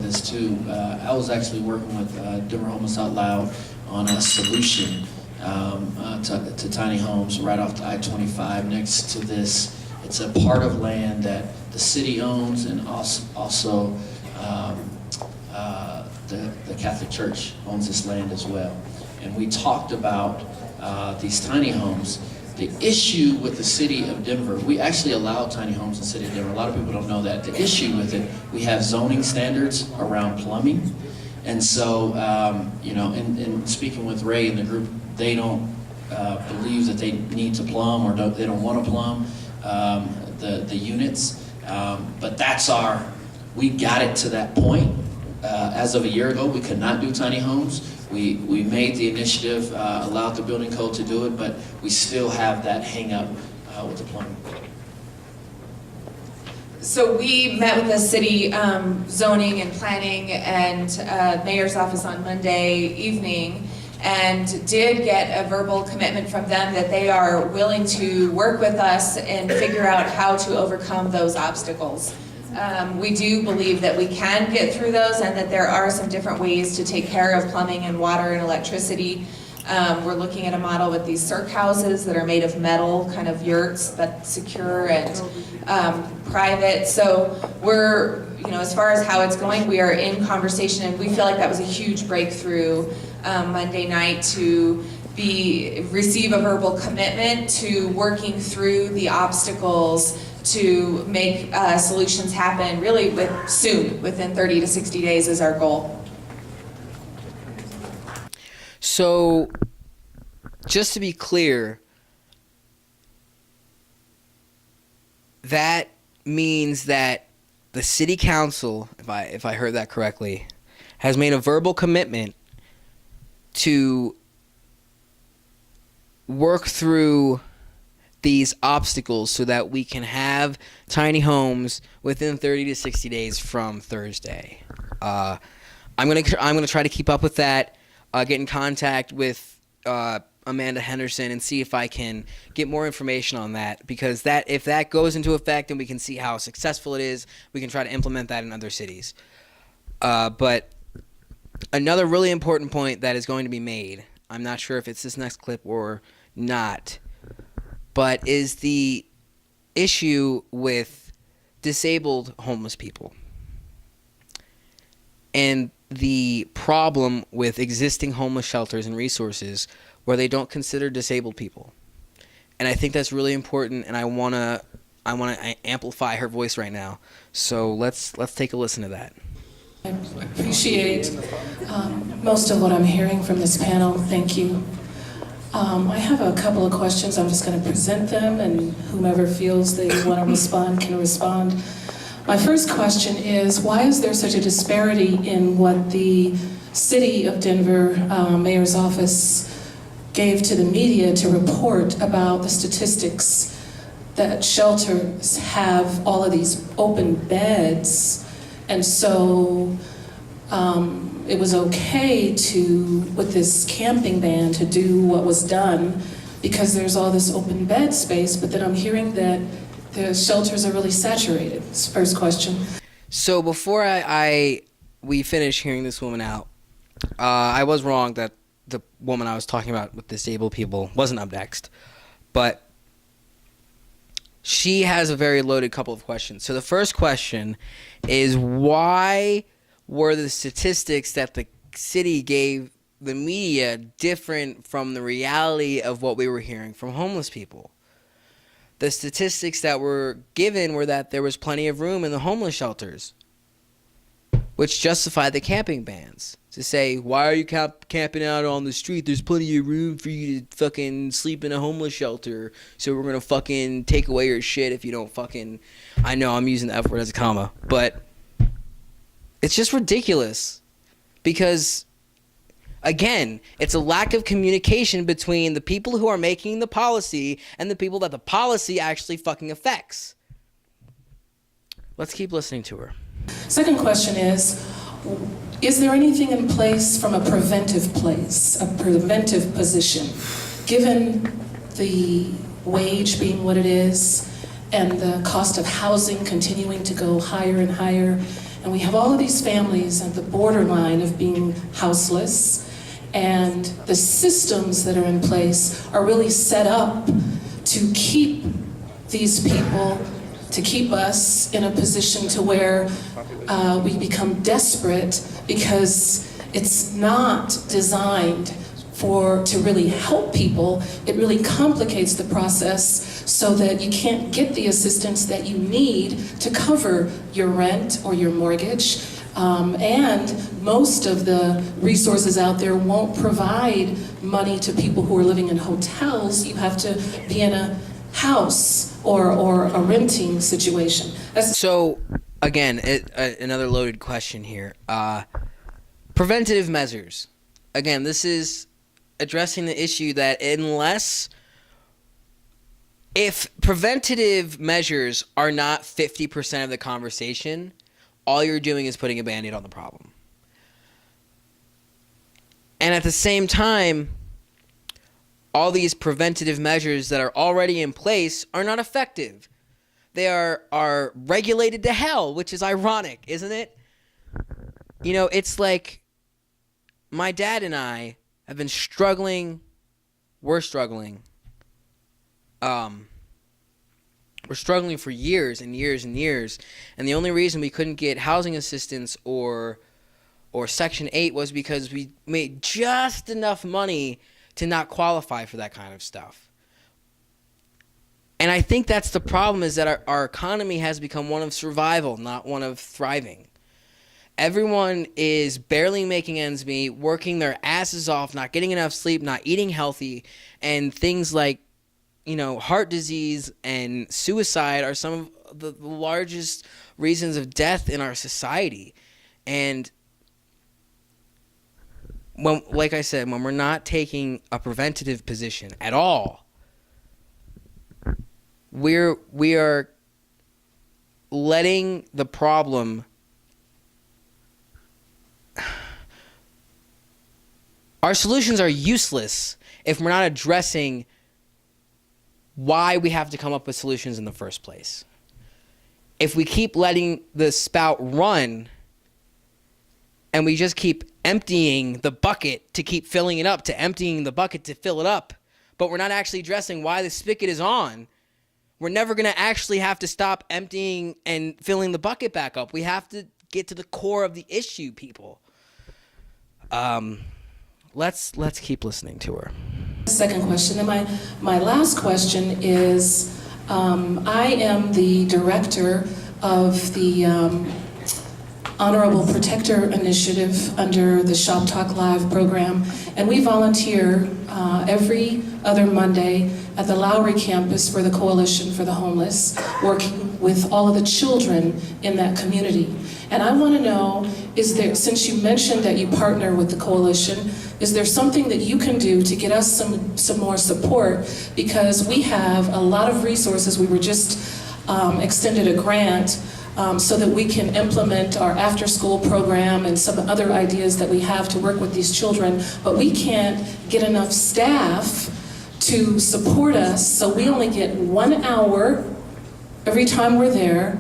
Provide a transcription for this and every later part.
this too. I was actually working with Denver Homeless Out Loud on a solution to tiny homes right off the I-25 next to this. It's a part of land that the city owns, and also the Catholic Church owns this land as well. And we talked about these tiny homes. The issue with the city of Denver, we actually allow tiny homes in the city of Denver. A lot of people don't know that. The issue with it, we have zoning standards around plumbing. And so, you know, in speaking with Ray and the group, they don't believe that they need to plumb, or they don't want to plumb the units. But that's we got it to that point. As of a year ago, we could not do tiny homes. We made the initiative, allowed the building code to do it, but we still have that hang up with the plumbing. So we met with the city zoning and planning and mayor's office on Monday evening, and did get a verbal commitment from them that they are willing to work with us and figure out how to overcome those obstacles. We do believe that we can get through those, and that there are some different ways to take care of plumbing and water and electricity. We're looking at a model with these circ houses that are made of metal, kind of yurts, but secure and private. So we're, you know, as far as how it's going, we are in conversation, and we feel like that was a huge breakthrough Monday night to receive a verbal commitment to working through the obstacles to make solutions happen really soon, within 30 to 60 days is our goal. So, just to be clear, that means that the city council, if I heard that correctly, has made a verbal commitment to work through these obstacles so that we can have tiny homes within 30 to 60 days from Thursday. I'm gonna try to keep up with that. Get in contact with Amanda Henderson and see if I can get more information on that, because if that goes into effect and we can see how successful it is, we can try to implement that in other cities. But another really important point that is going to be made, I'm not sure if it's this next clip or not, but is the issue with disabled homeless people and the problem with existing homeless shelters and resources where they don't consider disabled people. And I think that's really important, and I want to amplify her voice right now. So let's take a listen to that. I appreciate most of what I'm hearing from this panel. Thank you. I have a couple of questions. I'm just going to present them, and whomever feels they want to respond can respond. My first question is, why is there such a disparity in what the City of Denver Mayor's Office gave to the media to report about the statistics that shelters have all of these open beds, and so it was okay with this camping ban, to do what was done because there's all this open bed space, but then I'm hearing that the shelters are really saturated. That's the first question. So before we finish hearing this woman out, I was wrong that the woman I was talking about with disabled people wasn't up next, but she has a very loaded couple of questions. So the first question is, why were the statistics that the city gave the media different from the reality of what we were hearing from homeless people? The statistics that were given were that there was plenty of room in the homeless shelters, which justified the camping bans. To say, why are you camping out on the street? There's plenty of room for you to fucking sleep in a homeless shelter, so we're gonna fucking take away your shit if you don't fucking... I know I'm using the F word as a comma, but it's just ridiculous. Because, again, it's a lack of communication between the people who are making the policy and the people that the policy actually fucking affects. Let's keep listening to her. Second question is there anything in place from a preventive position, given the wage being what it is and the cost of housing continuing to go higher and higher, And we have all of these families at the borderline of being houseless, and the systems that are in place are really set up to keep these people, to keep us in a position to where we become desperate because it's not designed to really help people. It really complicates the process so that you can't get the assistance that you need to cover your rent or your mortgage. And most of the resources out there won't provide money to people who are living in hotels. You have to be in a house or a renting situation. So, again, another loaded question here. Preventative measures. Again, this is addressing the issue that if preventative measures are not 50% of the conversation, all you're doing is putting a Band-Aid on the problem. And at the same time, all these preventative measures that are already in place are not effective. They are regulated to hell, which is ironic, isn't it? You know, it's like my dad and I have been struggling. We're struggling. We're struggling for years and years and years. And the only reason we couldn't get housing assistance or Section 8 was because we made just enough money to not qualify for that kind of stuff. And I think that's the problem, is that our economy has become one of survival, not one of thriving. Everyone is barely making ends meet, working their asses off, not getting enough sleep, not eating healthy, and things like, you know, heart disease and suicide are some of the largest reasons of death in our society. And when, like I said, when we're not taking a preventative position at all, we are letting the problem. Our solutions are useless if we're not addressing why we have to come up with solutions in the first place. If we keep letting the spout run and we just keep emptying the bucket to keep filling it up, to emptying the bucket to fill it up, but we're not actually addressing why the spigot is on, we're never going to actually have to stop emptying and filling the bucket back up. We have to get to the core of the issue, people. Let's keep listening to her. Second question, and my last question is, I am the director of the Honorable Protector Initiative under the Shop Talk Live program, and we volunteer every other Monday at the Lowry campus for the Coalition for the Homeless, working with all of the children in that community. And I want to know, since you mentioned that you partner with the Coalition, is there something that you can do to get us some more support? Because we have a lot of resources. We were just extended a grant so that we can implement our after-school program and some other ideas that we have to work with these children, but we can't get enough staff to support us, so we only get 1 hour every time we're there,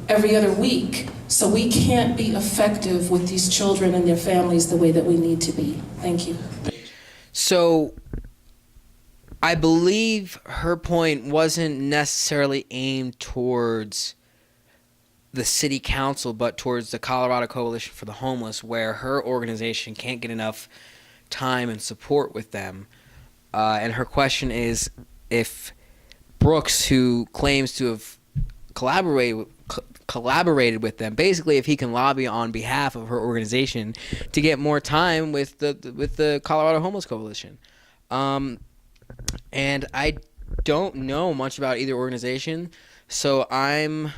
every other week. So we can't be effective with these children and their families the way that we need to be. Thank you. So I believe her point wasn't necessarily aimed towards the city council, but towards the Colorado Coalition for the Homeless, where her organization can't get enough time and support with them. And her question is, if Brooks, who claims to have collaborated with them, basically if he can lobby on behalf of her organization to get more time with the Colorado Homeless Coalition. And I don't know much about either organization, so I'm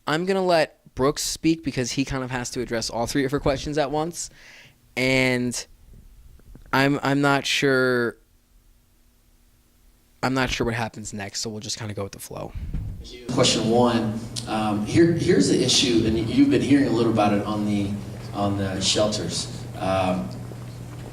gonna let Brooks speak because he kind of has to address all three of her questions at once, and I'm not sure what happens next, so we'll just kind of go with the flow. Question one, here's the issue, and you've been hearing a little about it on the shelters.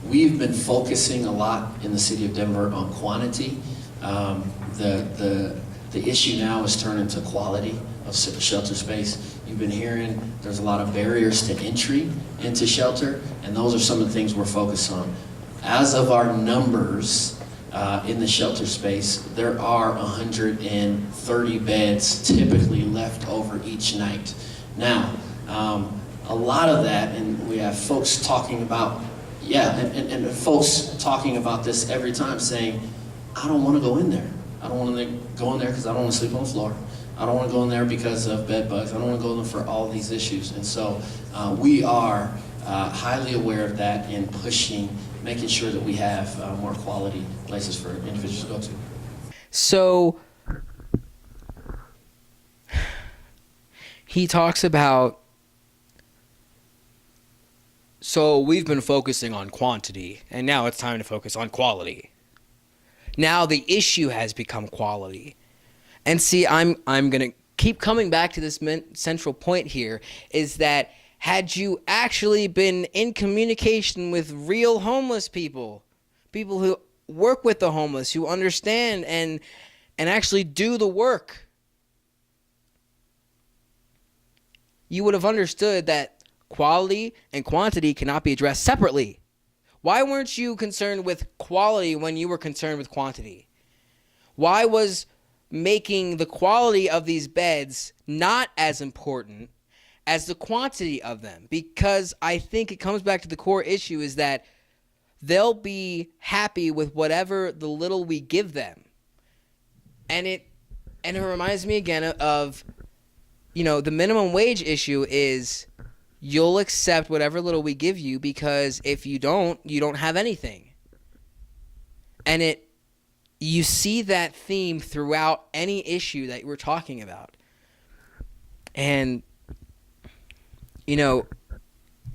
We've been focusing a lot in the city of Denver on quantity. The The issue now is turning to quality of shelter space. You've been hearing there's a lot of barriers to entry into shelter, and those are some of the things we're focused on. As of our numbers in the shelter space, there are 130 beds typically left over each night. Now, a lot of that, and we have folks talking about, and folks talking about this every time, saying, I don't want to go in there. I don't want to go in there because I don't want to sleep on the floor. I don't want to go in there because of bed bugs. I don't want to go in there for all these issues. And so we are highly aware of that and pushing, making sure that we have more quality places for individuals to go to. So he talks about, so we've been focusing on quantity, and now it's time to focus on quality. Now the issue has become quality. And see, I'm going to keep coming back to this central point here, is that had you actually been in communication with real homeless people, people who work with the homeless, who understand and actually do the work, you would have understood that quality and quantity cannot be addressed separately. Why weren't you concerned with quality when you were concerned with quantity? Why was making the quality of these beds not as important as the quantity of them? Because I think it comes back to the core issue, is that they'll be happy with whatever the little we give them. And it reminds me again of, the minimum wage issue is, you'll accept whatever little we give you, because if you don't have anything. And you see that theme throughout any issue that we're talking about. And,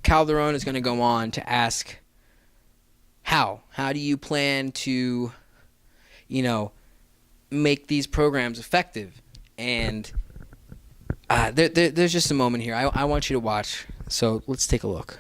Calderon is going to go on to ask, how do you plan to, make these programs effective? And there's just a moment here I want you to watch. So let's take a look.